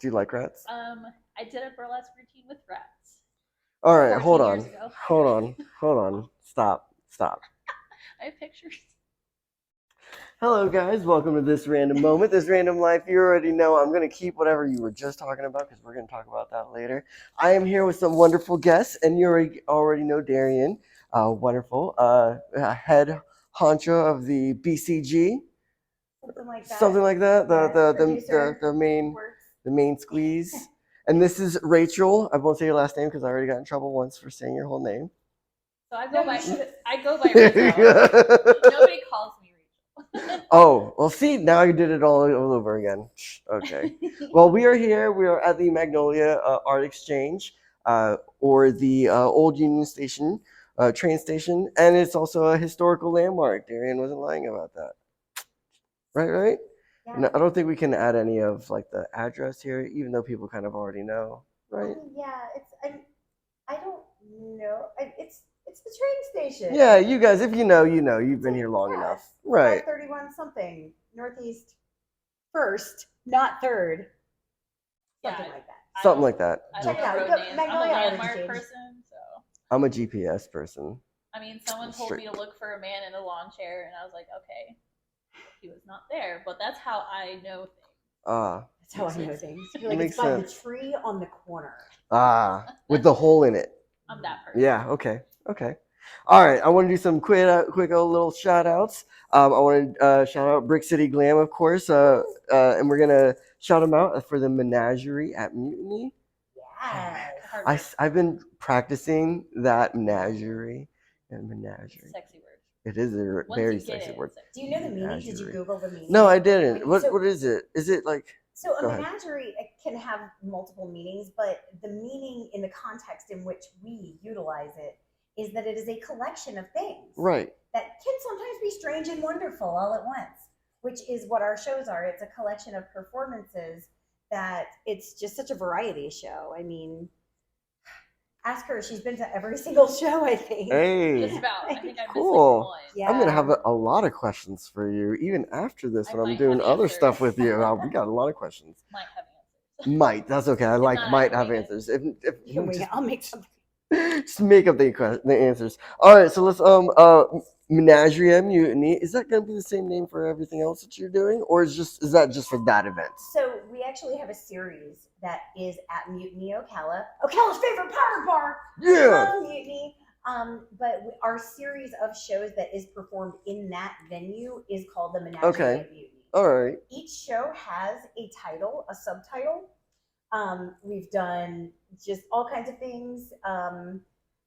Do you like rats? I did a burlesque routine with rats. All right, 14 years ago. hold on. Stop. I have pictures. Hello, guys. Welcome to This Random Moment, This Random Life. You already know I'm going to keep whatever you were just talking about because we're going to talk about that later. I am here with some wonderful guests, and you already know Darian, wonderful head honcho of the BCG. Something like that. The main squeeze. And this is Rachel. I won't say your last name because I already got in trouble once for saying your whole name. So I go by Rizzo. Nobody calls me Rachel. Oh, well, see, now I did it all over again. Okay. Well, we are here. We are at the Magnolia Art Exchange, or the old Union Station train station, and it's also a historical landmark. Darian wasn't lying about that. Right? Yeah. No, I don't think we can add any of like the address here, even though people kind of already know, right? I don't know. It's the train station. Yeah, you guys, if you know, you know. You've been here long enough, right? 531 something Northeast, first, not third. Something like that. Something like that. Check it out. I'm a landmark person, so. I'm a GPS person. I mean, someone told me to look for a man in a lawn chair, and I was like, okay. He was not there, but that's how I know things. That's how I know things. I feel like it's by the tree on the corner. With the hole in it. I'm that person. Yeah, okay. All right, I want to do some quick little shout outs. I want to shout out Brick City Glam, of course, and we're going to shout them out for the menagerie at Mutiny. Yeah. I've been practicing that menagerie. Sexy word. It is a very sexy word. Do you know the meaning? Did you Google the meaning? No, I didn't. What is it? Is it like... So a menagerie can have multiple meanings, but the meaning in the context in which we utilize it is that it is a collection of things. Right. That can sometimes be strange and wonderful all at once, which is what our shows are. It's a collection of performances that it's just such a variety show. I mean, ask her. She's been to every single show, I think. Hey. Just about. I think I cool. missed like one. Yeah. I'm going to have a lot of questions for you, even after this, when I'm doing other stuff with you. We got a lot of questions. Might have answers. Might. That's okay. I like might have answers. I'll make something. Just make up the answers. All right, so let's Menagerie at Mutiny. Is that going to be the same name for everything else that you're doing, or is that just for that event? So we actually have a series that is at Mutiny Ocala, Ocala's favorite powder bar. Yeah. Love Mutiny. But our series of shows that is performed in that venue is called the Menagerie at Mutiny. All right. Each show has a title, a subtitle. We've done just all kinds of things.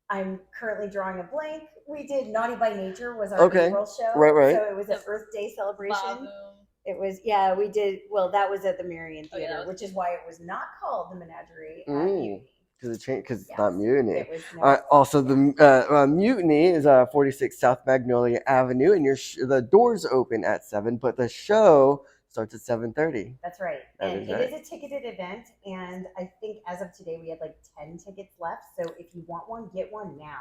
I'm currently drawing a blank. We did Naughty by Nature was our April show. Right. So it was an Earth Day celebration. Ba-boom. It was, we did, well, that was at the Marion Theater, which is why it was not called the Menagerie at Mutiny. Because it's not Mutiny. It was not. Also, the Mutiny is 46 South Magnolia Avenue, and the doors open at 7, but the show starts at 7:30. That's right. And it is a ticketed event, and I think as of today we had like 10 tickets left. So if you want one, get one now.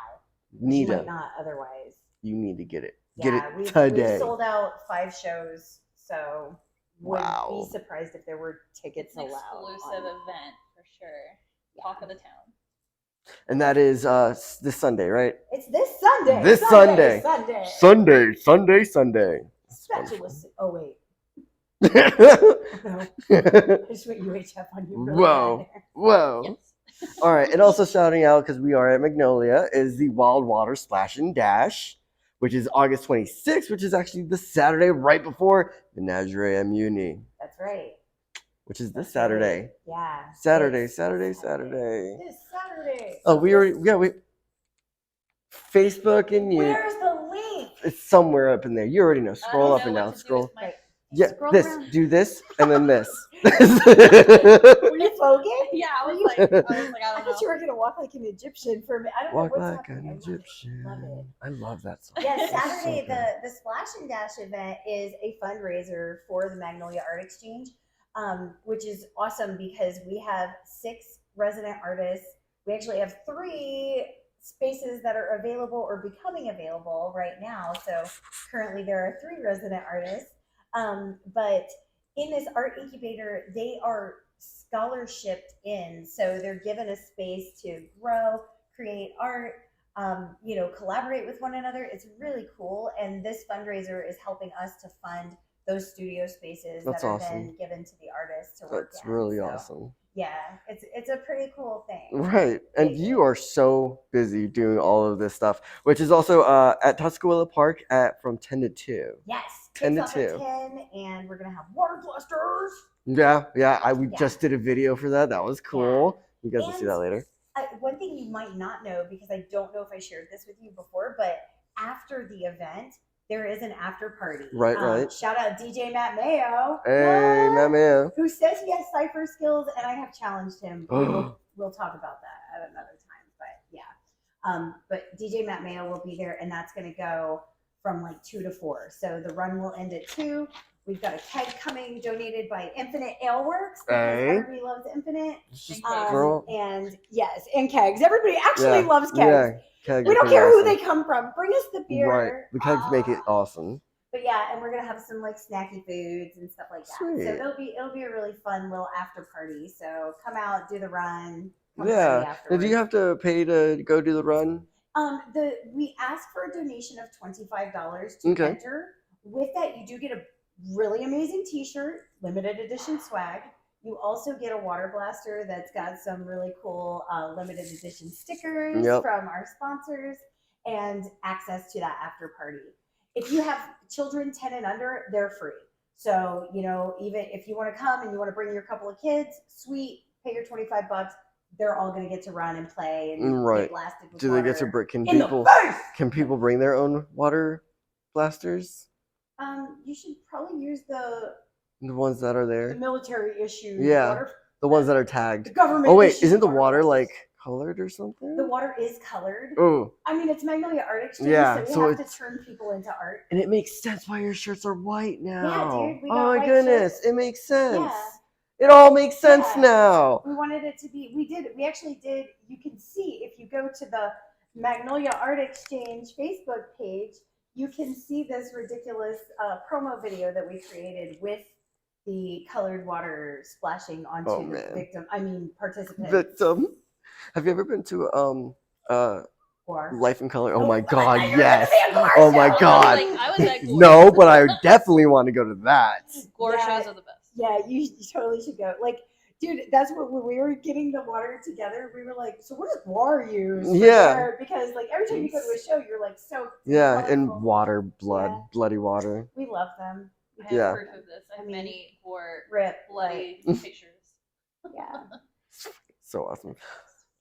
You might not otherwise. You need to get it. Yeah, get it today. We've sold out 5 shows, so would be surprised if there were tickets allowed. Exclusive event for sure. Talk of the town. And that is this Sunday, right? It's this Sunday. Sunday. Specialist. Oh wait. No. I just went UHF on you. Whoa. Yes. All right, and also shouting out because we are at Magnolia is the Wild Water Splash and Dash, which is August 26th, which is actually the Saturday right before the Menagerie at Mutiny. That's right. Which is this Saturday. Yeah. Saturday. This Saturday. Oh, we Facebook and you. Where's the link? It's somewhere up in there. You already know. Scroll up and down. Scroll. Yeah, do this, and then this. Were you voguing? Yeah, I was like, I don't know. I thought you were gonna walk like an Egyptian for a minute. I don't know what's like happening. an Egyptian. Love it. I love that song. Yeah, Saturday the Splash and Dash event is a fundraiser for the Magnolia Art Exchange, which is awesome because we have 6 resident artists. We actually have 3 spaces that are available or becoming available right now. So currently there are 3 resident artists. But in this art incubator, they are scholarshiped in. So they're given a space to grow, create art, collaborate with one another. It's really cool. And this fundraiser is helping us to fund those studio spaces That's that are awesome. then given to the artists to work That's in. really So, awesome. yeah, it's a pretty cool thing. Right. And you are so busy doing all of this stuff, which is also at Tuscarora Park from 10 to 2. Yes, 10 to kicks off 2. at 10, and we're gonna have water blasters. Yeah. We Yeah. just did a video for that. That was cool. You guys will see And that later. One thing you might not know, because I don't know if I shared this with you before, but after the event, there is an after party. Right. Shout out DJ Matt Mayo. Hey, Matt Mayo. Who says he has cipher skills, and I have challenged him. We'll talk about that at another time. But yeah, but DJ Matt Mayo will be there, and that's going to go from like 2 to 4. So the run will end at 2. We've got a keg coming donated by Infinite Ale Works because everybody loves Infinite. And yes, and kegs. Everybody actually loves kegs. Yeah, kegs we don't care who they come from. Bring us the beer. Right. The kegs make it awesome. But yeah, and we're gonna have some like snacky foods and stuff like that. Sweet. So it'll be a really fun little after party. So come out, do the run. Yeah. Do you have to pay to go do the run? We ask for a donation of $25 to enter. With that, you do get a really amazing T-shirt, limited edition swag. You also get a water blaster that's got some really cool limited edition stickers from our sponsors and access to that after party. If you have children 10 and under, they're free. So, even if you want to come and you want to bring your couple of kids, sweet, pay your $25. They're all going to get to run and play and get blasted with water. Do they get to bring? Can people bring their own water blasters? You should probably use the ones that are there. The military issue. Yeah. The ones that are tagged. The government. Oh wait, isn't the water like colored or something? The water is colored. Oh. I mean, it's Magnolia Art Exchange, so we have to turn people into art. And it makes sense why your shirts are white now. Yeah, dude. Oh my goodness, shirts. It makes sense. Yeah. It all makes sense now. We wanted it to be. We actually did. You can see if you go to the Magnolia Art Exchange Facebook page, you can see this ridiculous promo video that we created with the colored water splashing onto the participant. Victim. Have you ever been to Life in Color? Oh my God, yes. Oh my God. I was at no, but I definitely want to go to that. Gore shows are the best. Yeah, you totally should go. Like, dude, that's what when we were getting the water together, we were like, so what does War use? Yeah. Because like every time you go to a show, you're like soaked. Yeah, in water, bloody water. We love them. I have proof of this. I have many Gore bloody pictures. Yeah. So awesome.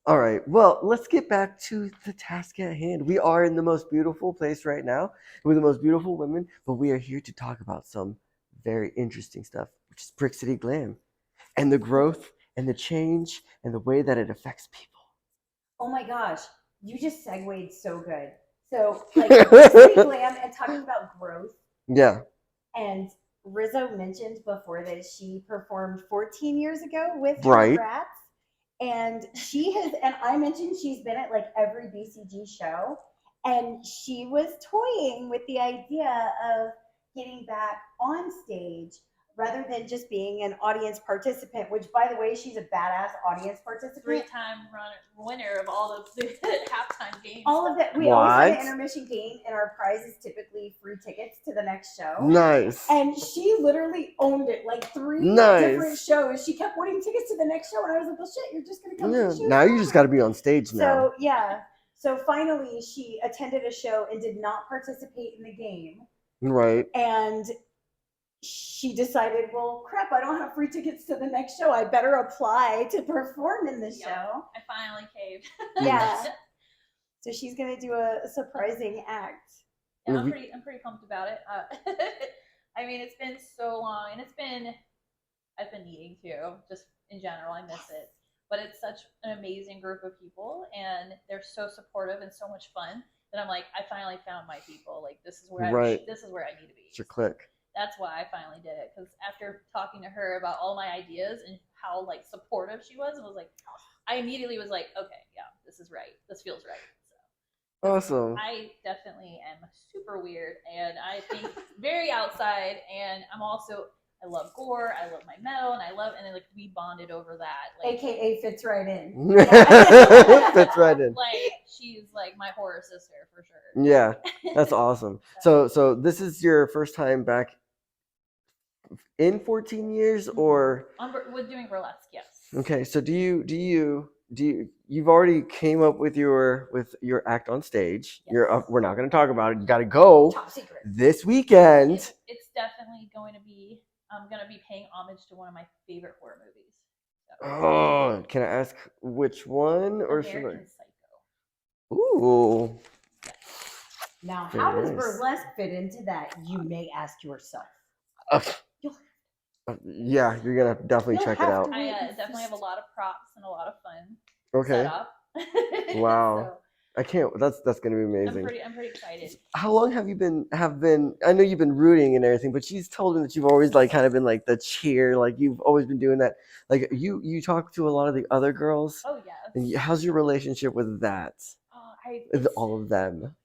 All right, well, let's get back to the task at hand. We are in the most beautiful place right now with the most beautiful women, but we are here to talk about some very interesting stuff, which is Brick City Glam and the growth and the change and the way that it affects people. Oh my gosh, you just segued so good. So, like, Brick City Glam and talking about growth. Yeah. And Rizzo mentioned before that she performed 14 years ago with her Rats. And I mentioned she's been at like every BCG show, and she was toying with the idea of getting back on stage rather than just being an audience participant, which by the way, she's a badass audience participant. 3-time winner of all of the halftime games. All of that. We always have an intermission game, and our prize is typically free tickets to the next show. Nice. And she literally owned it, like 3 different shows. She kept winning tickets to the next show, and I was like, well, shit, you're just going to come to the show. Now you just got to be on stage now. So, yeah. So finally, she attended a show and did not participate in the game. Right. And she decided, well, crap, I don't have free tickets to the next show. I better apply to perform in the show. I finally caved. Yeah. So she's going to do a surprising act. Yeah, I'm pretty pumped about it. I mean, it's been so long, and I've been needing to, just in general, I miss it. But it's such an amazing group of people, and they're so supportive and so much fun that I'm like, I finally found my people. Like, this is where this is where I need to be. It's your clique. That's why I finally did it, because after talking to her about all my ideas and how like supportive she was, I immediately was like, okay, yeah, this is right. This feels right. So awesome. I definitely am super weird, and I think very outside, and I'm also I love gore, I love my metal, and then like we bonded over that. Like, AKA fits right in. Fits right in. Like she's like my horror sister for sure. Yeah, that's awesome. So this is your first time back in 14 years, or With doing burlesque, yes. okay? So you've already came up with your act on stage. Yes. We're not going to talk about it. You got to go Top secret. this weekend. It's definitely going to be. I'm going to be paying homage to one of my favorite horror movies. So. Oh, can I ask which one, or American Psycho. Ooh. Now, Very how does nice. burlesque fit into that? You may ask yourself. Yeah, you're gonna definitely check it out. I definitely have a lot of props and a lot of fun. Okay. Set up. Wow. I can't. That's gonna be amazing. I'm pretty excited. How long have you been? I know you've been rooting and everything, but she's told me that you've always like kind of been like the cheer, like you've always been doing that. Like you talk to a lot of the other girls. Oh yes. And how's your relationship with that? With all of them.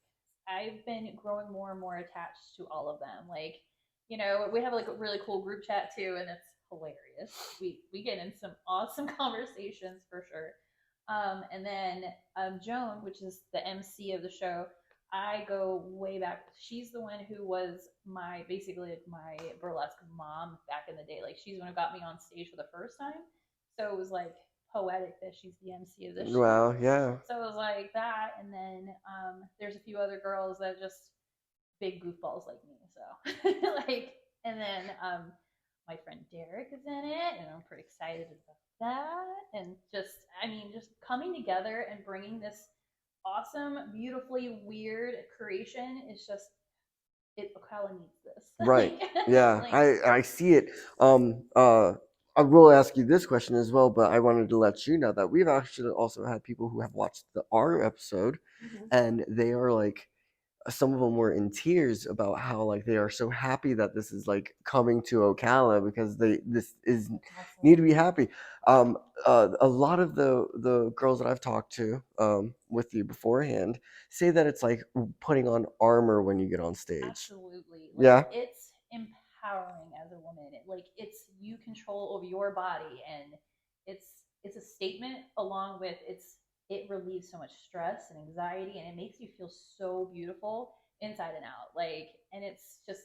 I've been growing more and more attached to all of them. Like, you know, we have like a really cool group chat too, and it's hilarious. We get in some awesome conversations for sure. And then Joan, which is the MC of the show, I go way back. She's the one who was basically my burlesque mom back in the day. Like she's the one who got me on stage for the first time. So it was like poetic that she's the MC of this show. Wow, yeah. So it was like that, and then there's a few other girls that just big goofballs like me. So like, and then my friend Derek is in it, and I'm pretty excited about that. And just coming together and bringing this awesome, beautifully weird creation is just Ocala needs this. Right. Yeah. I see it. I will ask you this question as well, but I wanted to let you know that we've actually also had people who have watched our episode, and they are like, some of them were in tears about how like they are so happy that this is like coming to Ocala, because this is need to be happy. A lot of the girls that I've talked to with you beforehand say that it's like putting on armor when you get on stage. Absolutely. Yeah. It's empowering as a woman. It's you control over your body, and it's a statement along with it relieves so much stress and anxiety, and it makes you feel so beautiful inside and out. Like, and it's just,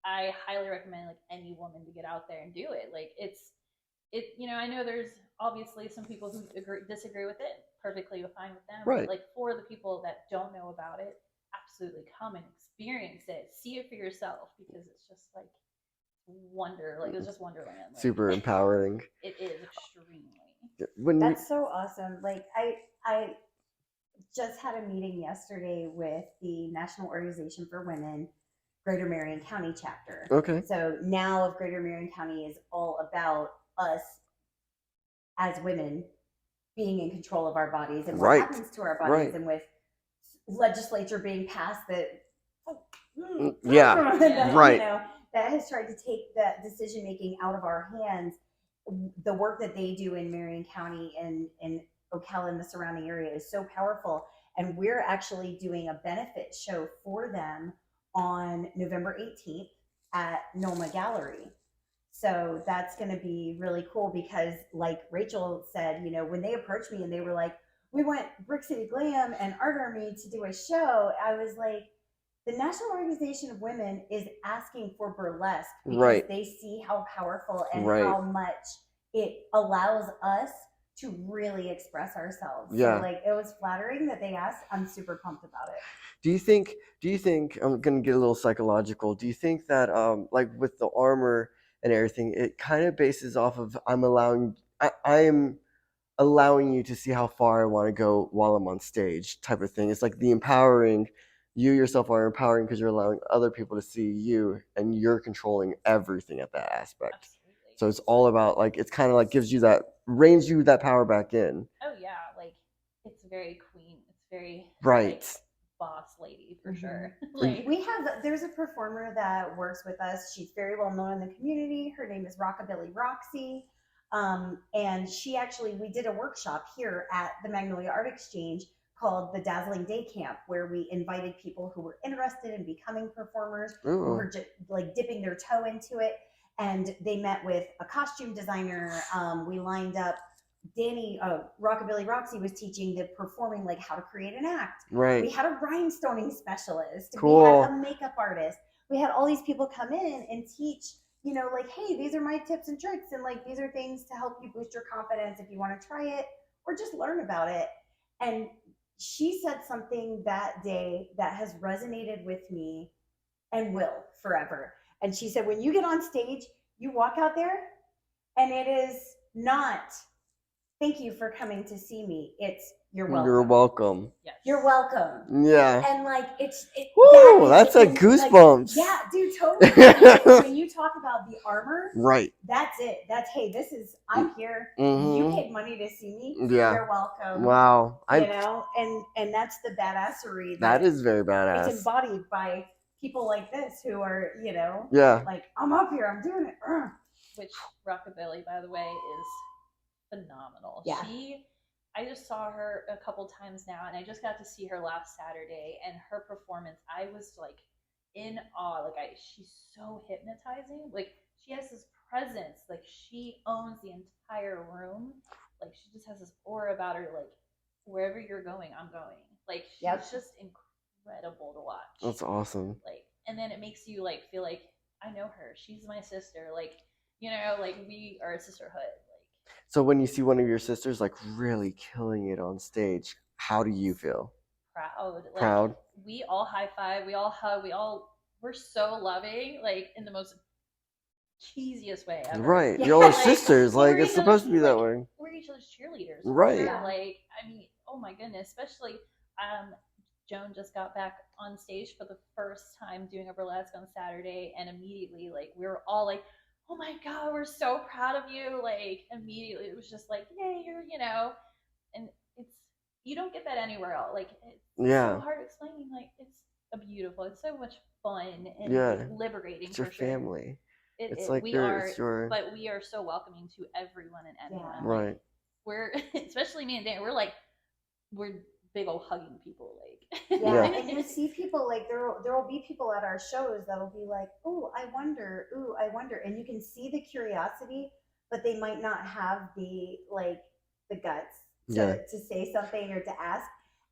I highly recommend like any woman to get out there and do it. Like I know there's obviously some people who disagree with it. Perfectly fine with them. Right. But like for the people that don't know about it, absolutely come and experience it. See it for yourself, because it's just like it's just wonderland. Like, super empowering. It is extremely. That's so awesome. Like I just had a meeting yesterday with the National Organization for Women Greater Marion County chapter. Okay. So now of Greater Marion County is all about us as women being in control of our bodies and what happens to our bodies, and with legislature being passed that that has tried to take that decision making out of our hands. The work that they do in Marion County and Ocala and the surrounding area is so powerful, and we're actually doing a benefit show for them on November 18th at Noma Gallery. So that's going to be really cool, because like Rachel said, when they approached me and they were like, we want Brick City Glam and Art Army to do a show, I was like, the National Organization of Women is asking for burlesque because they see how powerful and how much it allows us to really express ourselves. Yeah. So like, it was flattering that they asked. I'm super pumped about it. Do you think I'm gonna get a little psychological? Do you think that like with the armor and everything, it kind of bases off of I am allowing you to see how far I want to go while I'm on stage type of thing? It's like the empowering. You yourself are empowering because you're allowing other people to see you, and you're controlling everything at that aspect. Absolutely. So it's all about like, it's kind of like reins you that power back in. Oh yeah, like it's very queen. It's very like, boss lady for sure. There's a performer that works with us. She's very well known in the community. Her name is Rockabilly Roxy. And we did a workshop here at the Magnolia Art Exchange called the Dazzling Day Camp, where we invited people who were interested in becoming performers, who were just like dipping their toe into it. and they met with a costume designer. We lined up. Danny, Rockabilly Roxy was teaching the performing, like how to create an act. Right. We had a rhinestoning specialist. Cool. We had a makeup artist. We had all these people come in and teach, you know, like, hey, these are my tips and tricks, and like these are things to help you boost your confidence if you want to try it or just learn about it. And she said something that day that has resonated with me and will forever. And she said, when you get on stage, you walk out there and it is not thank you for coming to see me. It's you're welcome. You're welcome. Yes. You're welcome. Yeah. And like Woo, that's like goosebumps. Like, yeah, dude, totally. When you talk about the armor, right. That's it. That's hey, this is I'm here. Mm-hmm. You paid money to see me. Yeah. You're welcome. Wow. You know, and that's the badassery that is very badass. It's embodied by people like this who are, you know, yeah, like I'm up here, I'm doing it. Which Rockabilly, by the way, is phenomenal. Yeah. I just saw her a couple times now, and I just got to see her last Saturday, and her performance, I was like in awe. Like she's so hypnotizing. Like she has this presence. Like she owns the entire room. Like she just has this aura about her. Like wherever you're going, I'm going. Like she's just incredible to watch. That's awesome. Like, and then it makes you like feel like I know her. She's my sister. Like, you know, like we are a sisterhood. Like, so when you see one of your sisters like really killing it on stage, how do you feel? Proud. Like, proud. We all high five. We all hug. We're so loving. Like in the most cheesiest way ever. Right. You're all sisters. Like it's supposed to be that way. We're each other's cheerleaders. Right. Like I mean, oh my goodness. Especially Joan just got back on stage for the first time doing a burlesque on Saturday, and immediately like we were all like, oh my god, we're so proud of you. Like immediately it was just like, yay, you're, you know, and it's you don't get that anywhere else. Like it's so hard explaining. Like it's so much fun and liberating. It's your family. It's like but we are so welcoming to everyone and anyone. Right. Like, we're especially me and Dan. We're big old hugging people. Like and you see people like there will be people at our shows that'll be like, ooh, I wonder, and you can see the curiosity, but they might not have the guts to say something or to ask.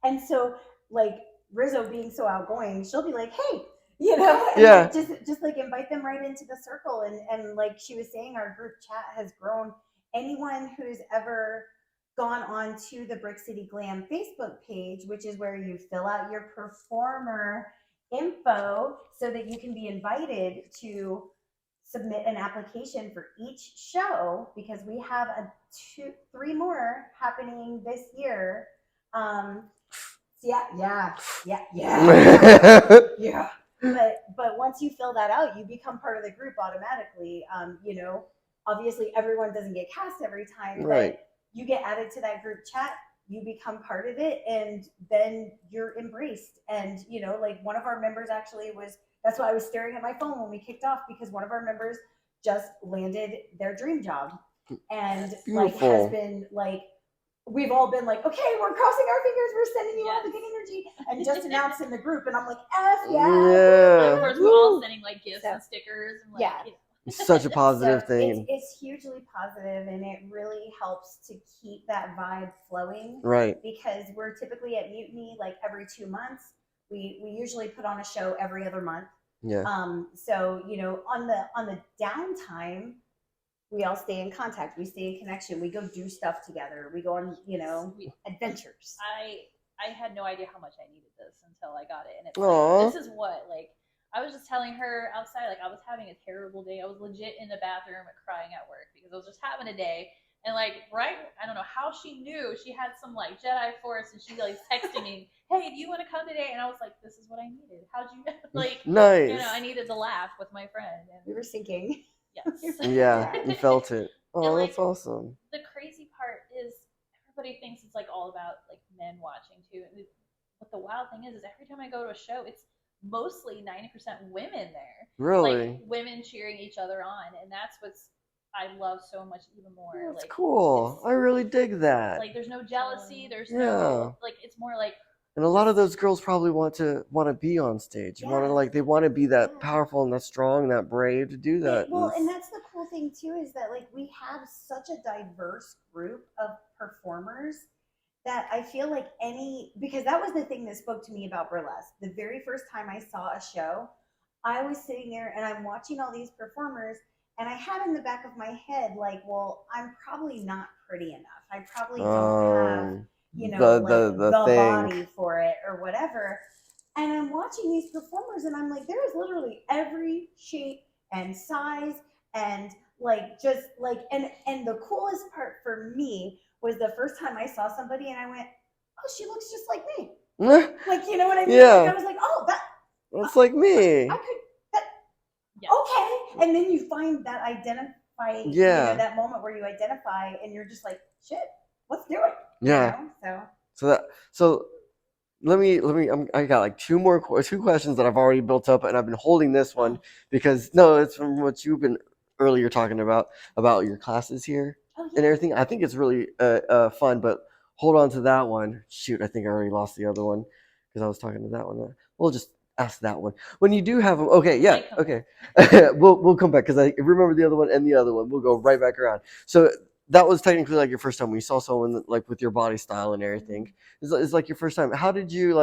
And so like Rizzo being so outgoing, she'll be like, hey, you know, and just like invite them right into the circle. And like she was saying, our group chat has grown. Anyone who's ever gone on to the Brick City Glam Facebook page, which is where you fill out your performer info so that you can be invited to submit an application for each show, because we have three more happening this year. Yeah. But once you fill that out, you become part of the group automatically. You know, obviously everyone doesn't get cast every time, but you get added to that group chat, you become part of it, and then you're embraced. And, you know, like one of our members actually that's why I was staring at my phone when we kicked off, because one of our members just landed their dream job. And like has been like, we've all been like, okay, we're crossing our fingers, we're sending you all the good energy, and just announced in the group, and I'm like, of course we're all sending like gifts and stickers and like, you know. It's such a positive thing. It's hugely positive, and it really helps to keep that vibe flowing. Right. Because we're typically at Mutiny like every 2 months. We usually put on a show every other month. Yeah. So you know, on the downtime, we all stay in contact. We stay in connection. We go do stuff together. We go on, you know, adventures. I had no idea how much I needed this until I got it, and it's like, this is what like. I was just telling her outside, like I was having a terrible day. I was legit in the bathroom crying at work because I was just having a day. And like, right, I don't know how she knew. She had some like Jedi Force, and she like texted me, "Hey, do you want to come today?" And I was like, "This is what I needed." How'd you know? Like, nice. You know, I needed to laugh with my friend. And we were syncing. Yes. Yeah, you felt it. Oh, and, like, that's awesome. The crazy part is everybody thinks it's like all about like men watching too. But the wild thing is every time I go to a show, it's mostly 90% women there. Really? Like women cheering each other on, and that's what's I love so much even more. That's like cool. I really dig that. Like there's no jealousy, there's no like it's more like And a lot of those girls probably want to be on stage. Yeah. They want to be that Yeah. powerful and that strong and that brave to do that. Well, and that's the cool thing too, is that like we have such a diverse group of performers that I feel like because that was the thing that spoke to me about burlesque. The very first time I saw a show, I was sitting there and I'm watching all these performers, and I had in the back of my head, like, well, I'm probably not pretty enough. I probably don't have, the the thing. body for it or whatever. And I'm watching these performers and I'm like, there is literally every shape and size and like just like and the coolest part for me was the first time I saw somebody and I went, oh, she looks just like me. Like, you know what I mean? Yeah. Like, I was like, oh, that's like me. I could okay. And then you find that identifying, that moment where you identify and you're just like, shit, let's do it. Yeah. So let me I got like two questions that I've already built up, and I've been holding this one because it's from what you've been earlier talking about your classes here and everything. I think it's really fun, but hold on to that one. Shoot, I think I already lost the other one because I was talking to that one. We'll just ask that one when you do have them. Okay, yeah, okay. we'll come back because I remember the other one and the other one. We'll go right back around. So that was technically like your first time when you saw someone like with your body style and everything. It's like your first time. How did you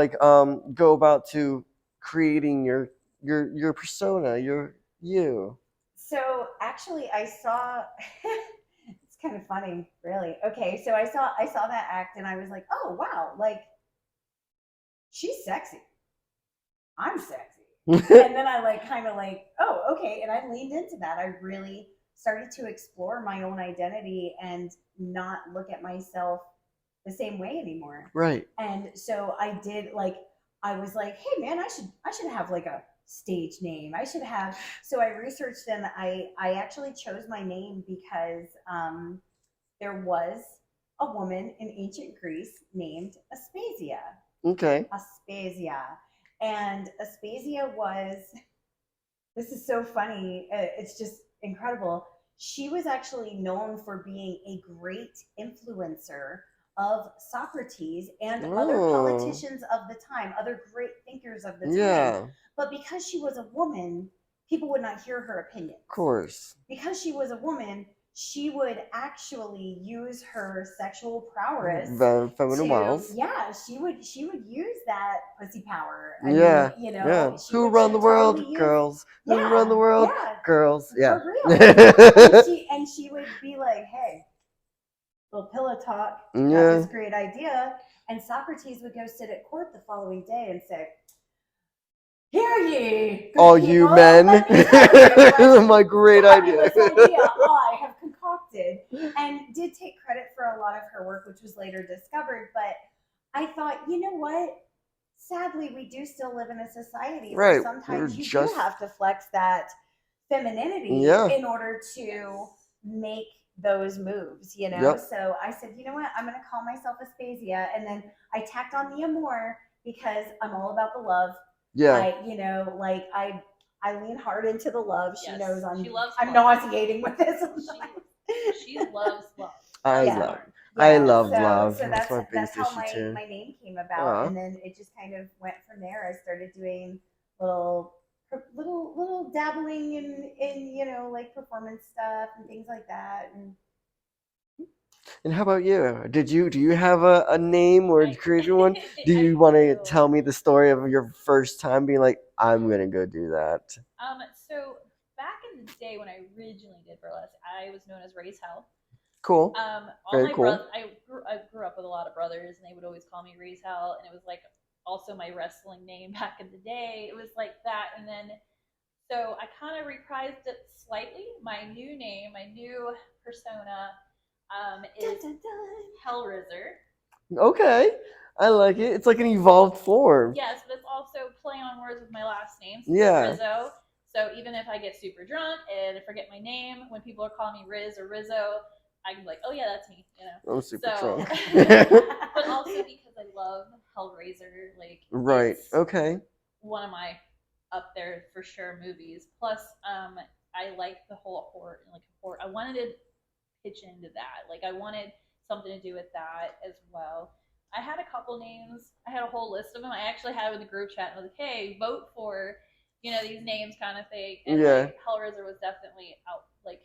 go about to creating your persona, you? So actually, I saw. It's kind of funny, really. Okay, so I saw that act, and I was like, oh wow, like she's sexy. I'm sexy. And then I oh, okay, and I leaned into that. I really started to explore my own identity and not look at myself the same way anymore. Right. And so I did I was like, hey man, I should have like a stage name. So I researched and I actually chose my name because there was a woman in ancient Greece named Aspasia. Okay. Aspasia. And Aspasia was, this is so funny. It's just incredible. She was actually known for being a great influencer of Socrates and other politicians of the time, other great thinkers of the time. Yeah. But because she was a woman, people would not hear her opinion. Of course. Because she was a woman, she would actually use her sexual prowess, feminine wiles. Yeah, she would use that pussy power. I mean, yeah. Who run the world, totally girls? Who run the world, girls? Yeah. For real. and she would be like, "Hey, little pillow talk. Got this great idea." And Socrates would go sit at court the following day and say, "Hear ye, all you men, my great idea. This idea I have concocted," and did take credit for a lot of her work, which was later discovered. But I thought, you know what? Sadly, we do still live in a society where sometimes you do have to flex that femininity in order to make those moves, So I said, you know what? I'm going to call myself Aspasia, and then I tacked on the Amor because I'm all about the love. Yeah. I lean hard into the love. She knows I'm love. nauseating with this. She loves love. I love love. So that's how my name came about. And then it just kind of went from there. I started doing little dabbling in like performance stuff and things like that. And how about you? Do you have a name or create one? Do you want to tell me the story of your first time being like, I'm gonna go do that? So back in the day when I originally did burlesque, I was known as Raise Hell. Cool. Very cool. I grew up with a lot of brothers, and they would always call me Raise Hell, and it was like also my wrestling name back in the day. It was like that, and then so I kind of reprised it slightly. My new name, my new persona. Is Hellraiser. Okay, I like it. It's like an evolved form. Yes, but it's also play on words with my last name. So Rizzo. So even if I get super drunk and forget my name, when people are calling me Riz or Rizzo, I can be like, oh yeah, that's me. I'm super drunk. But also because I love Hellraiser, right. Okay. One of my up there for sure movies. Plus, I like the whole horror. I wanted to pitch into that. I wanted something to do with that as well. I had a couple names. I had a whole list of them. I actually had it in the group chat and I was like, hey, vote for, these names kind of thing. And Yeah. like Hellraiser was definitely out like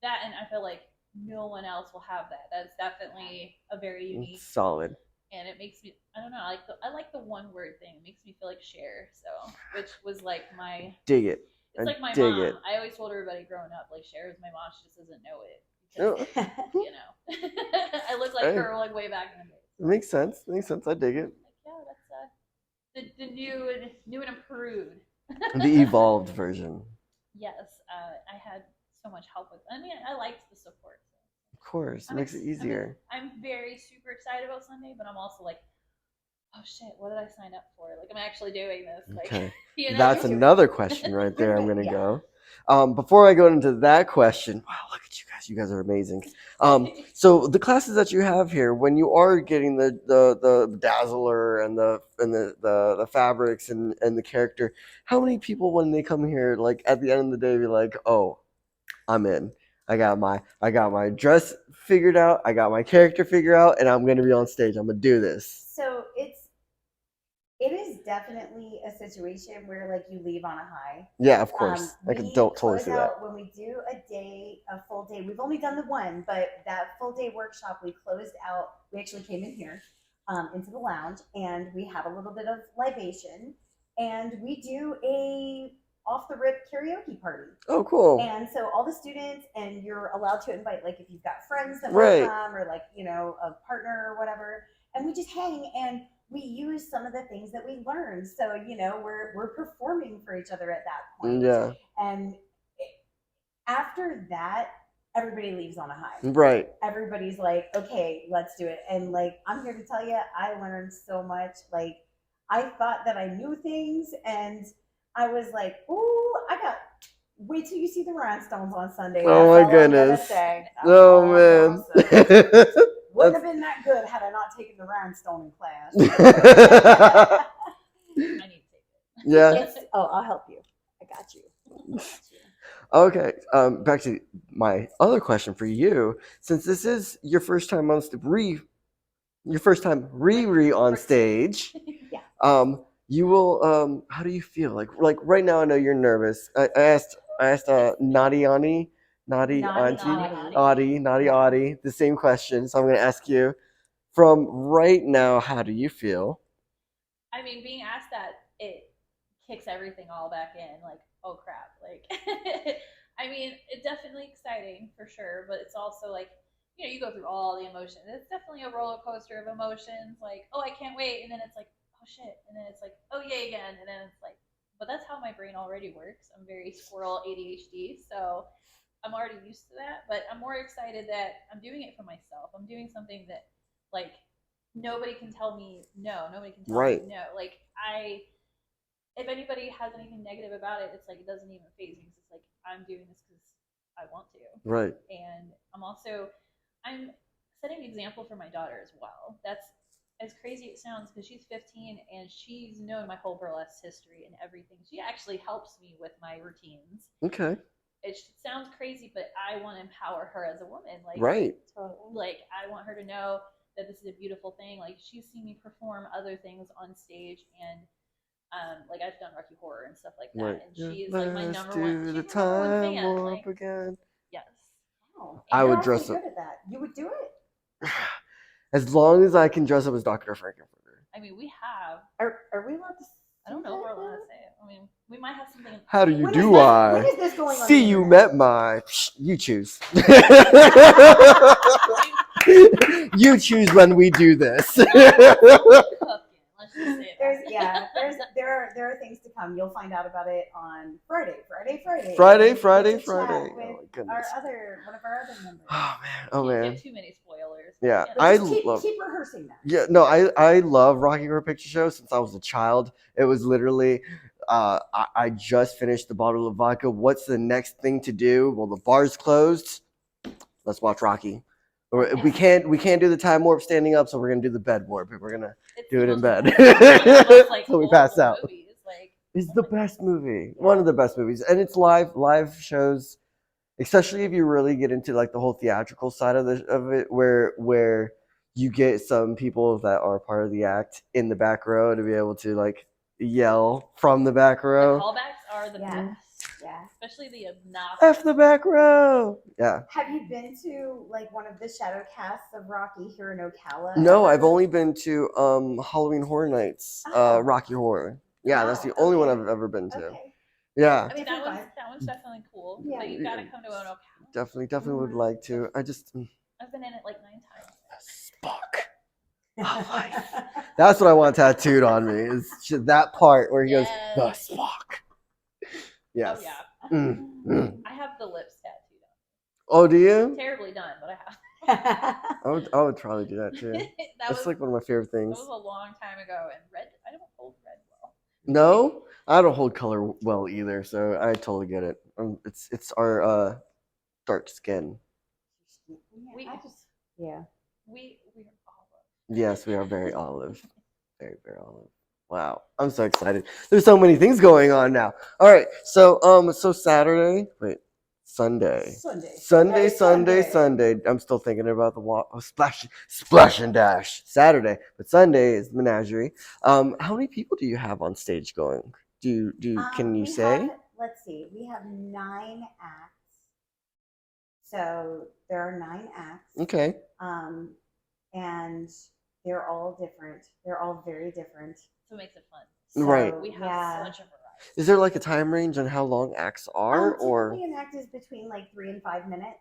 that, and I feel like no one else will have that. That's definitely a very unique, Solid. and it makes me, I don't know, I like the one word thing. It makes me feel like Cher. So, which was like my Dig it. it's like my dig mom. it. I always told everybody growing up, like Cher is my mom. She just doesn't know it. Oh, Because, I look like her like way back in the day. So. makes sense. Makes sense. I dig it. Like, yeah, that's the new and improved. The evolved version. Yes, I had so much help with. I mean, I liked the support. Of course, it makes it easier. I'm very super excited about Sunday, but I'm also like, oh shit, what did I sign up for? Like, I'm actually doing this. Like, okay, that's another question right there. I'm gonna go. Before I go into that question, wow, look at you guys! You guys are amazing. So the classes that you have here, when you are getting the dazzler and the fabrics and the character, how many people when they come here, like at the end of the day, be like, oh, I'm in. I got my dress figured out. I got my character figured out, and I'm gonna be on stage. I'm gonna do this. So it is definitely a situation where like you leave on a high. Yeah, of course. I can totally see that. When we do a full day, we've only done the one, but that full day workshop, we closed out. We actually came in here into the lounge, and we have a little bit of libation, and we do a off the rip karaoke party. Oh, cool. And so all the students, and you're allowed to invite, like if you've got friends that right. will come, or like, a partner or whatever, and we just hang and we use some of the things that we learned. So, we're performing for each other at that point. Yeah. And after that, everybody leaves on a high. Right. Everybody's like, okay, let's do it. And like, I'm here to tell you, I learned so much. Like, I thought that I knew things, and I was like, ooh, wait till you see the rhinestones on Sunday. Oh my goodness. Oh man. Wouldn't have been that good had I not taken the rhinestone class. I need to take it. Yeah. I'll help you. I got you. Okay. Back to my other question for you. Since this is your first time on on stage. Yeah. You will. How do you feel? Like right now, I know you're nervous. I asked Naughty Auntie, the same question. So I'm going to ask you, from right now, how do you feel? I mean, being asked that, it kicks everything all back in. Like, oh crap! Like, I mean, it's definitely exciting for sure, but it's also like, you go through all the emotions. It's definitely a roller coaster of emotions. Like, oh, I can't wait, and then it's like, oh shit, and then it's like, oh yay again, and then it's like, but that's how my brain already works. I'm very squirrel ADHD, so I'm already used to that. But I'm more excited that I'm doing it for myself. I'm doing something that, like, nobody can tell me no. Nobody can tell me no. Like, if anybody has anything negative about it, it's like it doesn't even faze me. It's like I'm doing this because I want to. Right. And I'm setting an example for my daughter as well. That's as crazy it sounds, because she's 15 and she's known my whole burlesque history and everything. She actually helps me with my routines. Okay. It sounds crazy, but I want to empower her as a woman. Like, right. Like, I want her to know that this is a beautiful thing. Like, she's seen me perform other things on stage, and like I've done Rocky Horror and stuff like that. Right. And she's like my number one fan. Like, again. Yes. Oh, I would dress up. Good at that. You would do it. As long as I can dress up as Dr. Frankenfurter. I mean, we have. Are we allowed to? I don't know if we're allowed to say it. I mean, we might have something. How do you when do I? When is this going on? See, you met my. You choose. You choose when we do this. There are things to come. You'll find out about it on Friday. Oh my goodness. One of our other members. Oh man. Can't give too many spoilers. Yeah, keep rehearsing that. Yeah, no, I love Rocky Horror Picture Show since I was a child. It was literally, I just finished the bottle of vodka. What's the next thing to do? Well, the bar's closed. Let's watch Rocky. Or we can't do the time warp standing up, so we're gonna do the bed warp. We're gonna do it in bed. So we pass out. It's the best movie, one of the best movies, and it's live shows, especially if you really get into like the whole theatrical side of it, where you get some people that are part of the act in the back row to be able to like yell from the back The row. callbacks are the Yeah. best. Yeah. Especially the obnoxious. F the back row. Yeah. Have you been to like one of the shadow casts of Rocky here in Ocala? No, ever? I've only been to Halloween Horror Nights, Oh. Rocky Horror. Yeah, that's the Oh, only one okay. I've ever been to. Okay. Yeah. I mean, Different vibe. that one's definitely cool. Yeah. But you gotta come to an Ocala. Definitely would like to. I just I've been in it like 9 times. Spock. That's what I want tattooed on me. Is that part where he goes, the Yes. Spock. Yes. Oh yeah. Mm. I have the lips tattooed on. Oh, do you? Terribly done, but I have. I would probably do that too. that That's was like one of my favorite that things. was a long time ago, and red. I don't hold red well. No, I don't hold color well either, so I totally get it. It's our dark skin. We yeah. we're all. Yes, we are very olive. Very, very olive. Wow. I'm so excited. There's so many things going on now. All right. So Saturday. Wait. Sunday. Sunday. I'm still thinking about the splash and dash. Saturday. But Sunday is the menagerie. How many people do you have on stage going? Can you say? Let's see. We have 9 acts. So there are 9 acts. Okay. And they're all different. They're all very different. So it makes it fun. So, Right. We have such a variety. Is there like a time range on how long acts are, or typically an act is between like 3 and 5 minutes.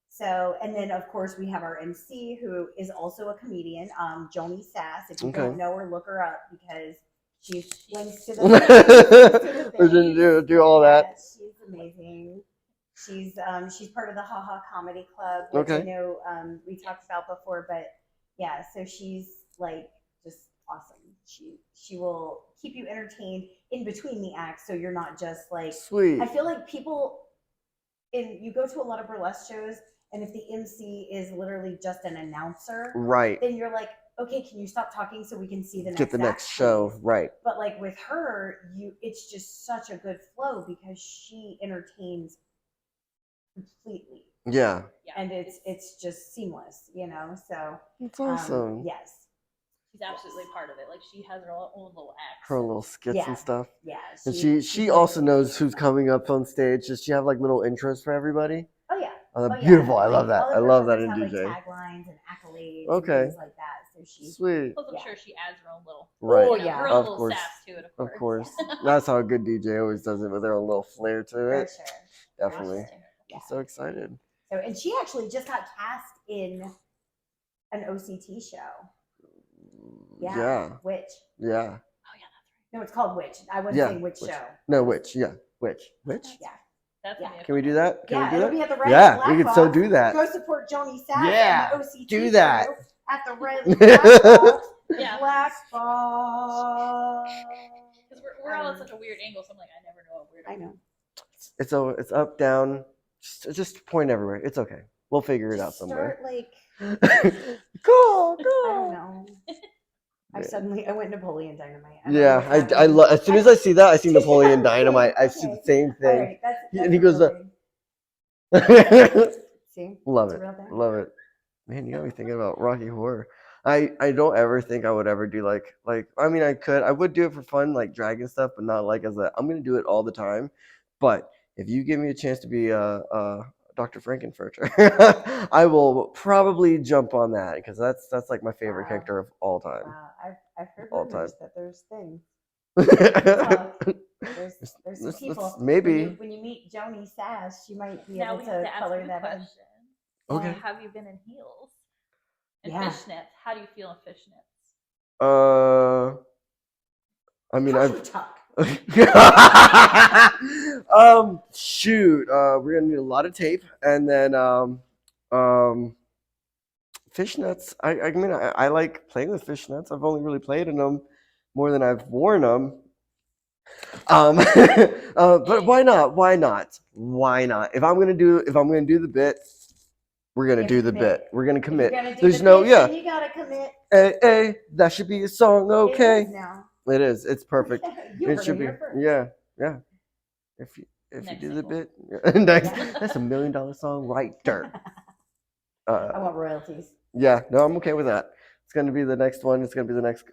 So, and then of course we have our MC who is also a comedian, Joni Sass. If you don't know her, look her up because she's links to the we're gonna do all that. She's amazing. She's part of the Ha Ha Comedy Club, which I know we talked about before, but yeah, so she's like just awesome. She will keep you entertained in between the acts, so you're not just like sweet. I feel like you go to a lot of burlesque shows, and if the MC is literally just an announcer, right, then you're like, okay, can you stop talking so we can see the next next show, please? Right. But like with her, it's just such a good flow because she entertains completely. Yeah. And it's just seamless, so it's awesome. Yes. She's absolutely part of it. Like she has her own little acts. Her little skits and stuff. Yeah. And she also knows who's coming up on stage. Does she have like little intros for everybody? Oh yeah. Oh, beautiful. I love that. I love that in Like DJ. taglines and accolades okay. and things like that. So she's sweet. Plus, I'm sure she adds her own little her own of little course. sass to it, of course. That's how a good DJ always does it with their own little flair to it. For sure. Definitely. Yeah. I'm so excited. So, and she actually just got cast in an OCT show. Yeah. Witch. Yeah. Oh yeah, that's right. No, it's called Witch. I wasn't saying Witch show. No, Witch. Yeah. Witch. Yeah. That's Can we do that? Can we do it'll that? be at the Red Yeah, Black we can Box. so do that. Go support Joni Sass. Yeah, and the OCT do that. show at the Red Black Box. Yeah. Black Box. Because we're all at such a weird angle, so I'm like, I never know what weird. I know. It's up, down. Just point everywhere. It's okay. We'll figure it out somewhere. Start like. Go. I don't know. I went Napoleon Dynamite. I love. As soon as I see that, I see Napoleon Dynamite. I see the same thing. Right, that's and he goes, see, love it. Man, you got me thinking about Rocky Horror. I don't ever think I would ever do like I mean I would do it for fun like drag and stuff, but not like I'm gonna do it all the time. But if you give me a chance to be Dr. Frankenfurter, I will probably jump on that because that's like my favorite character of all time. Wow, I've heard all rumors time. that there's things. There's Let's people. maybe when you meet Joni Sass, she might be now able we have to ask color you a that in. question. Okay. Have you been in heels? And Yeah. fishnets? How do you feel in fishnets? I mean Talk. shoot. We're gonna need a lot of tape, and then fishnets. I mean, I like playing with fishnets. I've only really played in them more than I've worn them. But why not? Why not? If I'm gonna do the bit, we're gonna do the bit. We're gonna commit. There's no Then you gotta commit. Hey, that should be a song. Okay. It is now. It is. It's perfect. It should be. First. Yeah. If you Next do single. the bit, next, that's $1 million song right there. I want royalties. Yeah, no, I'm okay with that. It's gonna be the next one. It's gonna be the next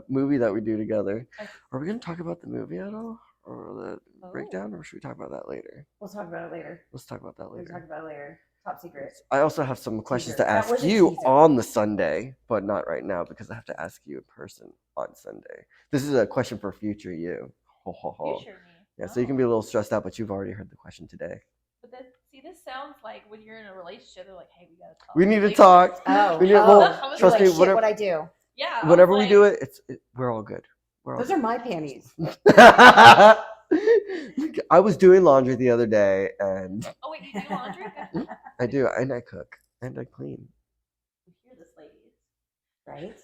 movie that we do together. Okay. Are we gonna talk about the movie at all, or the Oh. breakdown, or should we talk about that later? We'll talk about it later. Let's talk about that We'll talk later. about it later. Top secret. I also have some questions Teaser. to That ask was a you teaser. on the Sunday, but not right now because I have to ask you in person on Sunday. This is a question for future you. Ho, ho, ho. Future me. Yeah, so you can be a little stressed out, but you've already heard the question today. But this sounds like when you're in a relationship, they're like, hey, we gotta talk. We need to Like, talk. Oh, We need, I well, was trust like, me, shit, whatever, what I do. Yeah. whenever we do like, it, we're all good. We're all Those are my panties. I was doing laundry the other day, and Oh wait, you do laundry? Good. I do, and I cook, and I clean. You hear this, ladies? Right? Is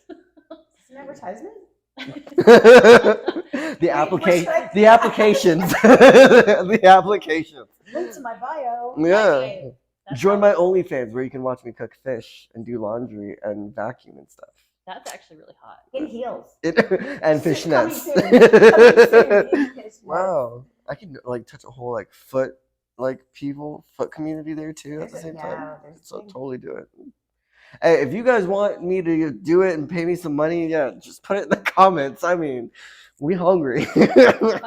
this an advertisement? The application, what should I- the applications, the applications. Link to my bio. Yeah. mean, That's Join how- my OnlyFans where you can watch me cook fish and do laundry and vacuum and stuff. That's actually really hot. In heels. And Coming fishnets. soon. Coming soon. In fishnets. Wow, I can like touch a whole like foot community there too at the same time. Yeah, there's So things. totally do it. Hey, if you guys want me to do it and pay me some money, yeah, just put it in the comments. I mean, we hungry. $5.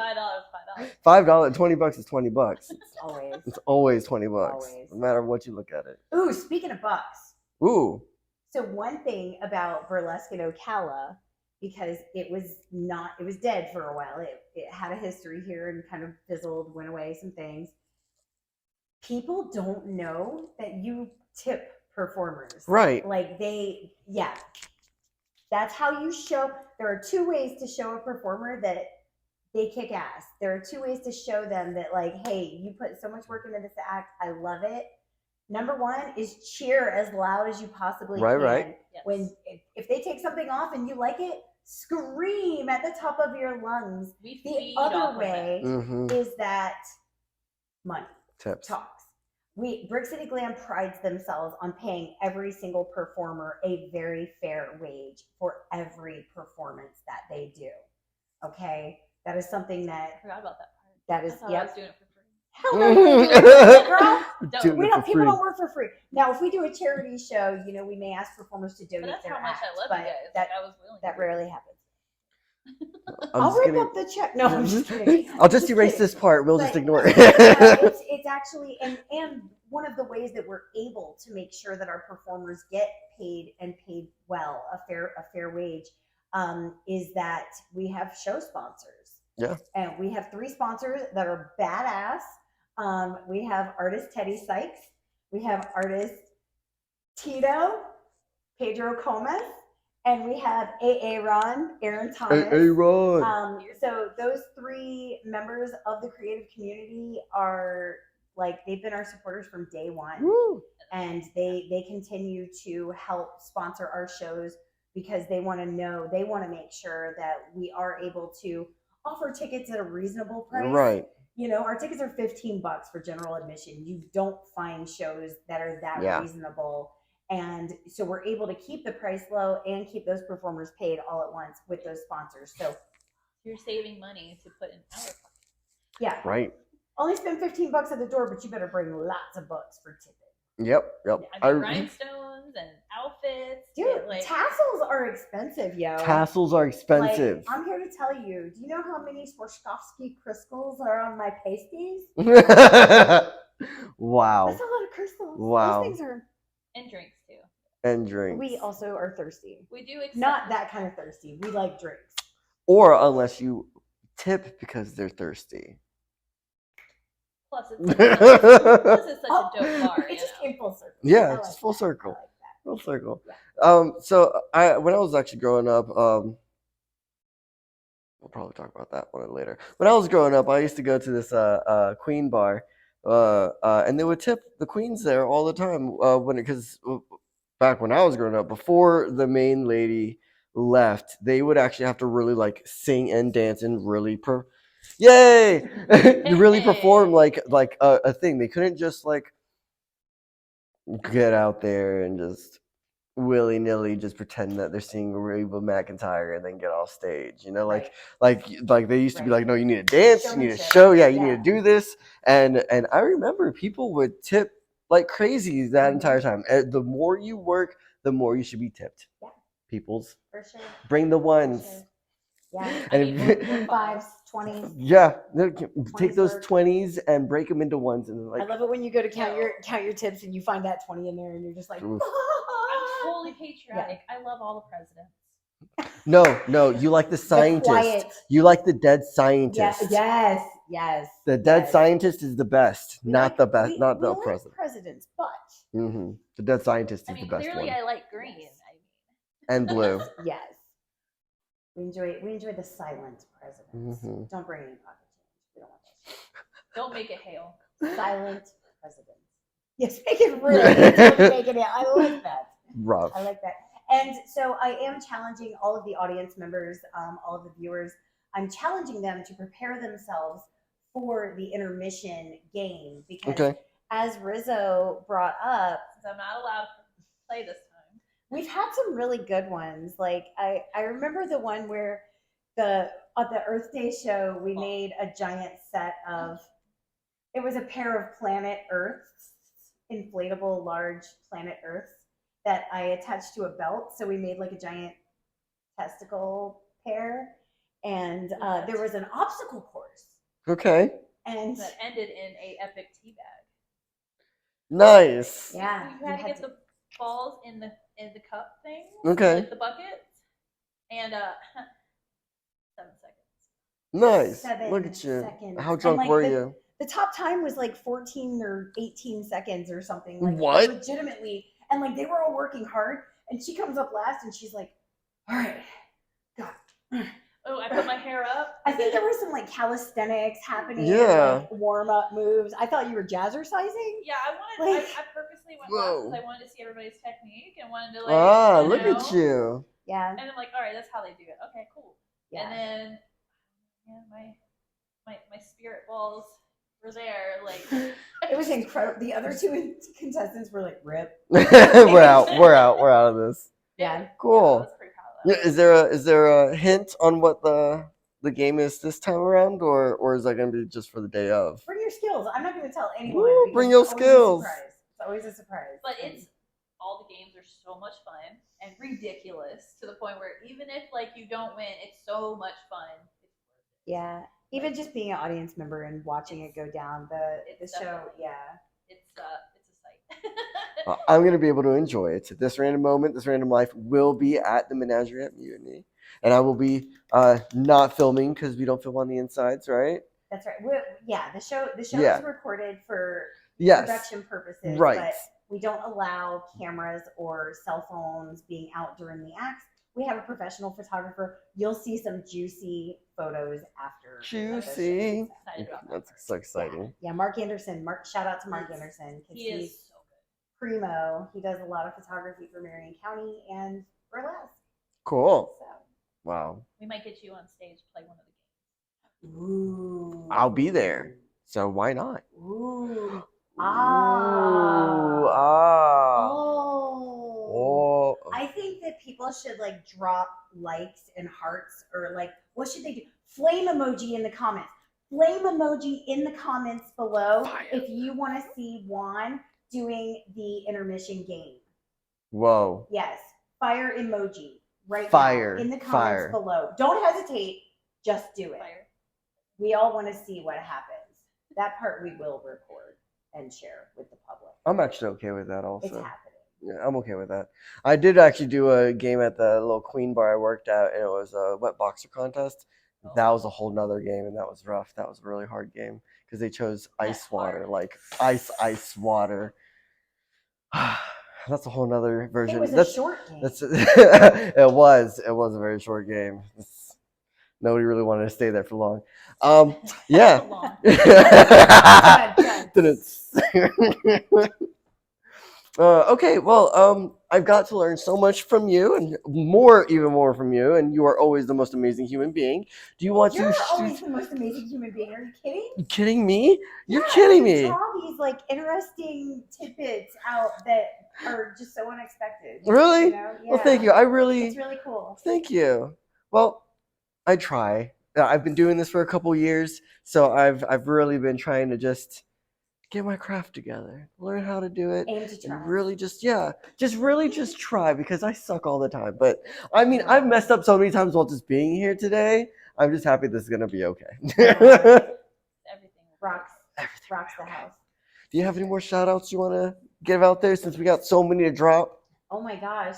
$5, $20 is $20. Always. It's always $20, Always. no matter what you look at it. Ooh, speaking of bucks. Ooh, So one thing about burlesque in Ocala, because it was dead for a while. It had a history here and kind of fizzled, went away, some things. People don't know that you tip performers. right. Like that's how you show. There are two ways to show a performer that they kick ass. There are two ways to show them that, like, hey, you put so much work into this act. I love it. Number one is cheer as loud as you possibly Right, can. right. Yes. If they take something off and you like it, scream at the top of your lungs. We The feed off other of way Mm-hmm. is that money Tips. talks. Brick City Glam prides themselves on paying every single performer a very fair wage for every performance that they do. Okay, that is something I that forgot about that part. that is I thought I was doing it for free. Hell no, you ain't doing it, girl. Doing We it don't. for People free. don't work for free. Now, if we do a charity show, we may ask performers to But donate that's their how much act, I love but you guys. that I was willing. that to. rarely happens. I'm I'll just rip kidding. up the check. No, I'm just kidding. I'll just I'm erase kidding. this part. We'll But- just ignore no, it. it's actually and one of the ways that we're able to make sure that our performers get paid and paid well, a fair wage, is that we have show sponsors. Yeah. And we have 3 sponsors that are badass. We have artist Teddy Sykes, we have artist Tito, Pedro Comas, and we have Aaron Thomas. Hey, Ron. So those 3 members of the creative community are they've been our supporters from day one. Woo. And they continue to help sponsor our shows because they want to make sure that we are able to offer tickets at a reasonable price. Right. Our tickets are $15 for general admission. You don't find shows that are that Yeah. reasonable. And so we're able to keep the price low and keep those performers paid all at once with those sponsors. So You're saving money to put in our pocket. yeah, Right. only spend $15 at the door, but you better bring lots of bucks for tipping. Yep. I mean, rhinestones and outfits. Dude, like, tassels are expensive, yo. Tassels are expensive. Like, I'm here to tell you. Do you know how many Swarovski crystals are on my pasties? Wow. That's a lot of crystals. Wow. Those things are. and drinks too. And drinks. We also are thirsty. We do accept Not that kind of thirsty. We like drinks. Or unless you tip because they're thirsty. Plus, it's such a dope bar. It just came full circle. Yeah, I it's like just full that. circle. I like that. Full circle. Yeah. So when I was actually growing up, we'll probably talk about that one later. When I was growing up, I used to go to this Queen bar, and they would tip the queens there all the time. Because back when I was growing up, before the main lady left, they would actually have to really sing and dance and really yay really perform like a thing. They couldn't just get out there and just willy-nilly just pretend that they're singing Reba McEntire and then get off stage, Right. like they used to be Right. like, no, you need to dance, you need to Showmanship. show, you Yeah. need to do this, and I remember people would tip like crazy that Mhm. entire time. And the more you work, the more you should be tipped. Yeah. Peoples, For sure. bring the For ones. sure. Yeah. And I if- mean, Fives, 20s. yeah, take 20s those work. 20s and break them into ones, and I like, love it when you go to count No. your tips and you find that 20 in there and you're just like, Oof. I'm totally patriotic. I love all the presidents. no, you like the scientist. quiet. You like the dead Yeah, scientist. yes. The dead yes. scientist is the best, We not like- the best, we- not we the like president. presidents, but The dead scientist I is mean, the best clearly one. I like green. Yes. I mean, And blue. yes, we enjoy the silent presidents. Mhm. Don't bring any pocket change. We don't want that. don't make it hail. Silent presidents. Yes, make it really. Don't make it. I like that. Rough. I like that. And so I am challenging all of the audience members, all of the viewers. I'm challenging them to prepare themselves for the intermission game because, Okay. as Rizzo brought up, Since I'm not allowed to play this time. we've had some really good ones. Like I remember the one where at the Earth Day show we made a giant set of. It was a pair of planet Earths, inflatable large planet Earths that I attached to a belt. So we made like a giant testicle pair, and there was an obstacle course, Okay. and That ended in a epic tea bag. Nice. yeah, You had to get the balls in the cup thing. Okay. Like the buckets. And 7 seconds. Nice. 7 Look at you. seconds. How And, drunk like, were the- you? The top time was like 14 or 18 seconds or something. Like, What? Legitimately, and like they were all working hard, and she comes up last, and she's like, "All right, God." Oh, I put my hair up. I think there was some like calisthenics happening, Yeah. and, like warm up moves. I thought you were jazzercising. Yeah, I wanted. Like- I purposely went Whoa. last because I wanted to see everybody's technique and wanted to like. Ah, you look know, at you. Yeah, And I'm like, all right, that's how they do it. Okay, cool. yeah. And then, yeah, my spirit balls were there. Like, It was incredible. The other two contestants were like, "Rip." We're out. We're out of this. Yeah. I Cool. was pretty proud of Yeah, that. is there a hint on what the game is this time around, or is that gonna be just for the day of? Bring your skills. I'm not going to tell anyone. Woo, because bring it's your always a skills. surprise. It's always a surprise. But it's all the games are so much fun and ridiculous to the point where even if like you don't win, it's so much fun. It's worth it. Yeah, even just being an audience member and watching it go down the It's show. definitely- Yeah, It's a sight. I'm gonna be able to enjoy it. This random moment, this random life will be at the menagerie at Mutiny, and I will be not filming because we don't film on the insides, right? that's right. The show Yeah. is recorded for Yes. production purposes, Right. but we don't allow cameras or cell phones being out during the acts. We have a professional photographer. You'll see some juicy photos after. the Juicy. show. Excited about that. That's so exciting. Yeah, Mark Anderson. Shout out to Mark Anderson because He he's is so good. primo. He does a lot of photography for Marion County and burlesque. Cool. So, Wow. We might get you on stage to play one of the games. ooh. I'll be there. So why not? Ooh. Ooh, Ah. Oh. I think that people should like drop likes and hearts, or like, what should they do? Flame emoji in the comments. Flame emoji in the comments below Fire. if you want to see Juan doing the intermission game. Whoa. Yes, fire emoji right Fire. now in the comments Fire. below. Don't hesitate, just do it. Fire. We all want to see what happens. That part we will record and share with the public. I'm actually okay with that It's also. happening. Yeah, I'm okay with that. I did actually do a game at the little Queen bar I worked at, and it was a wet boxer contest. That was a whole nother game, and that was rough. That was a really hard game because they chose ice That's water, hard. like ice water. That's a whole nother version. It was a That's short game. that's it was a very short game. Nobody really wanted to stay there for long. Yeah. Long. Okay, well, I've got to learn so much from you, and even more from you, and you are always the most amazing human being. Do you want You're to? always the most amazing human being. Are you kidding? You kidding me? You're Yeah, kidding you me. draw these like interesting tidbits out that are just so unexpected. Really? You know? Well, thank you. Yeah. I really It's really cool. thank you. Well, I try. I've been doing this for a couple years, so I've really been trying to just get my craft together, learn how to do it, Aim to try. and really just just try, because I suck all the time. But I mean, I've messed up so many times while just being here today. I'm just happy this is gonna be okay. Everything Rocks Everything. the house. Do you have any more shout outs you want to give out there, since we got so many to drop? Oh my gosh.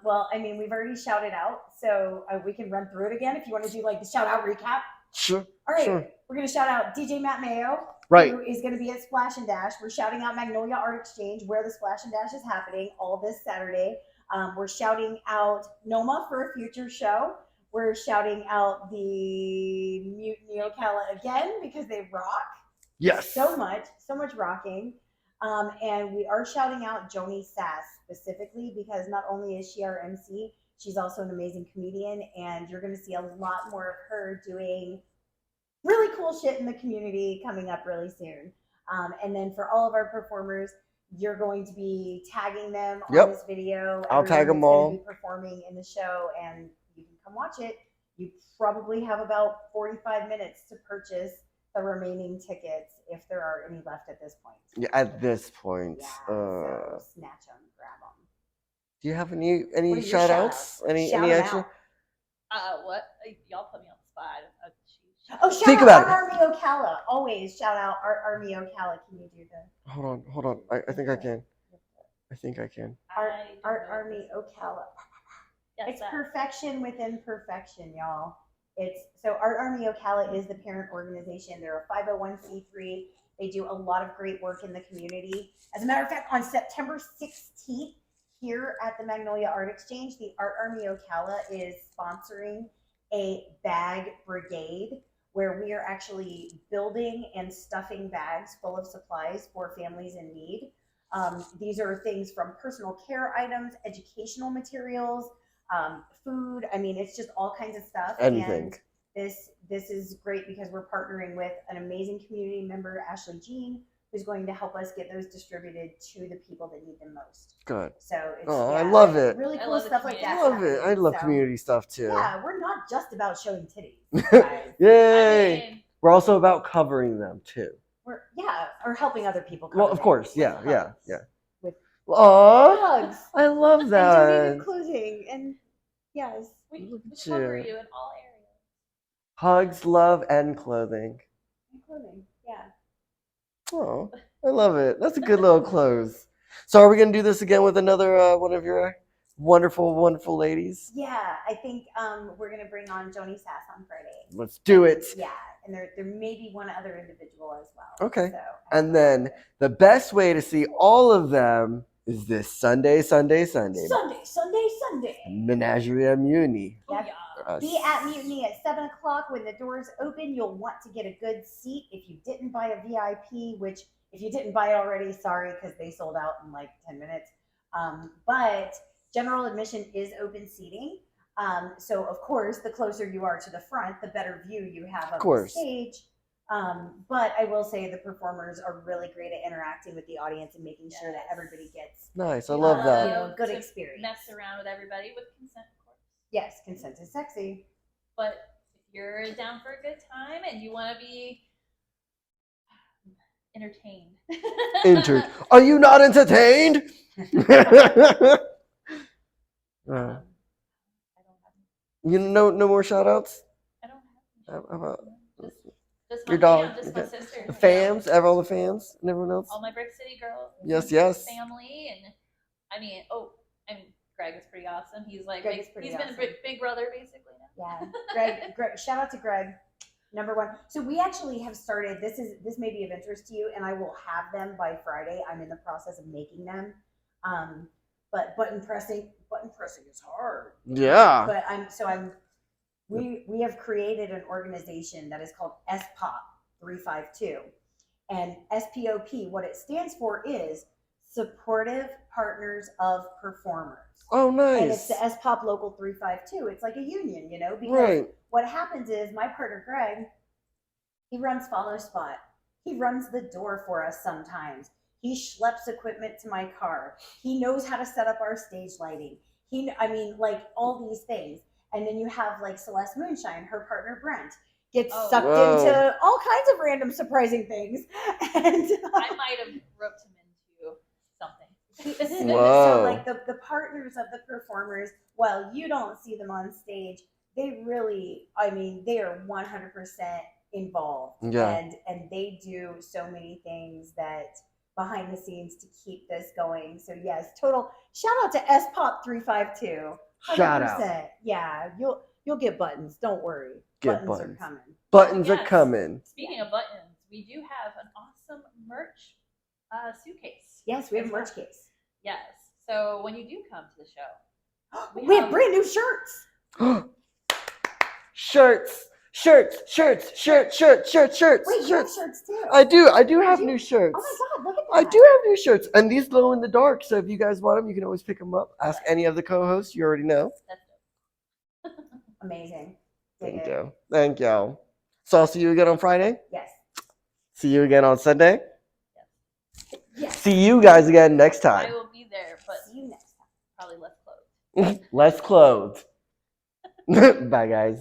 Well, I mean, we've already shouted out, so we can run through it again if you want to do like the shout out recap. Sure. All right, Sure. we're going to shout out DJ Matt Mayo, Right. who is going to be at Splash and Dash. We're shouting out Magnolia Art Exchange, where the Splash and Dash is happening all this Saturday. We're shouting out Noma for a future show. We're shouting out the Mutiny Ocala again, because they rock. Yes. So much rocking. And we are shouting out Joni Sass specifically, because not only is she our MC, she's also an amazing comedian, and you're going to see a lot more of her doing really cool shit in the community coming up really soon. And then for all of our performers, you're going to be tagging them on this video. I'll tag them all. Be performing in the show, and you can come watch it. You probably have about 45 minutes to purchase the remaining tickets, if there are any left at this point. Yeah, at this point. Yeah, so snatch them, grab them. Do you have any What are your shout outs? Any Shout 'em action? out. What? Y'all put me on the spot. Oh, shout Think out about Art Army Ocala. Always shout out Art Army Ocala. Can you do the Hold on. I think I can. Art Army Ocala? Yes, It's perfection within perfection, y'all. So Art Army Ocala is the parent organization. They're a 501c3. They do a lot of great work in the community. As a matter of fact, on September 16th, here at the Magnolia Art Exchange, the Art Army Ocala is sponsoring a bag brigade, where we are actually building and stuffing bags full of supplies for families in need. These are things from personal care items, educational materials, food. I mean, it's just all kinds of stuff. Anything. And this is great, because we're partnering with an amazing community member, Ashley Jean, who's going to help us get those distributed to the people that need them most. Good. So it's, I love it. Really cool stuff like that. I love it. I love community stuff too. Yeah, we're not just about showing titties, guys. Yay! We're also about covering them too. Or helping other people. Well, of course, yeah. With Aww, hugs. I love that. And donated clothing, and yes, we cover you in all areas. Hugs, love, and clothing. And clothing, yeah. Oh, I love it. That's a good little close. So, are we gonna do this again with another one of your wonderful ladies? Yeah, I think we're gonna bring on Joni Sass on Friday. Let's do it. Yeah, and there may be one other individual as well. Okay. So, and then the best way to see all of them is this Sunday. Sunday. Menagerie at Mutiny. Yep. Be at Mutiny at 7 o'clock. When the doors open, you'll want to get a good seat. If you didn't buy a VIP, which if you didn't buy it already, sorry, because they sold out in like 10 minutes. But general admission is open seating. So of course, the closer you are to the front, the better view you have of the stage. But I will say the performers are really great at interacting with the audience and making sure that everybody gets nice. I love that. Good experience. Mess around with everybody with consent, of course. Yes, consent is sexy. But if you're down for a good time and you want to be entertained, are you not entertained? You know, no more shout outs? I don't have just your dog, just my sister, the fams, all the fans, and everyone else. All my Brick City girls. Yes. Family, and Greg is pretty awesome. He's like been a big brother basically now. Yeah, Greg. Shout out to Greg, number one. So we actually have started. This may be of interest to you, and I will have them by Friday. I'm in the process of making them. But button pressing is hard. Yeah. But we have created an organization that is called SPOP 352. And SPOP, what it stands for is Supportive Partners of Performers. Oh, nice. And it's the SPOP Local 352. It's like a union, because what happens is my partner Greg, he runs Follow Spot. He runs the door for us sometimes. He schleps equipment to my car. He knows how to set up our stage lighting. All these things. And then you have like Celeste Moonshine, her partner Brent. gets Oh. sucked Whoa. into all kinds of random surprising things. And I might have roped him into something. Whoa. so like the partners of the performers, while you don't see them on stage, they really, I mean, they are 100% involved. Yeah. And they do so many things that behind the scenes to keep this going. So yes, total shout out to S Pop 352. Shout out. Yeah, you'll get buttons. Don't worry. Get Buttons buttons. are coming. Buttons are Yes. coming. Speaking of buttons, we do have an awesome merch suitcase. Yes, we have a merch case. Yes. So when you do come to the show, We have brand new shirts. Shirts. Shirts. Wait, you have shirts too. I do have you? new shirts. Oh my god, look at that. I do have new shirts, and these glow in the dark. So if you guys want them, you can always pick them up. Ask any of the co-hosts. You already know. That's Amazing. Dig Thank it. you. Thank you. So I'll see you again on Friday. Yes. See you again on Sunday. Yes. See you guys again next I time. will be there, but See you next time. probably less clothes. Less clothes. Bye, guys.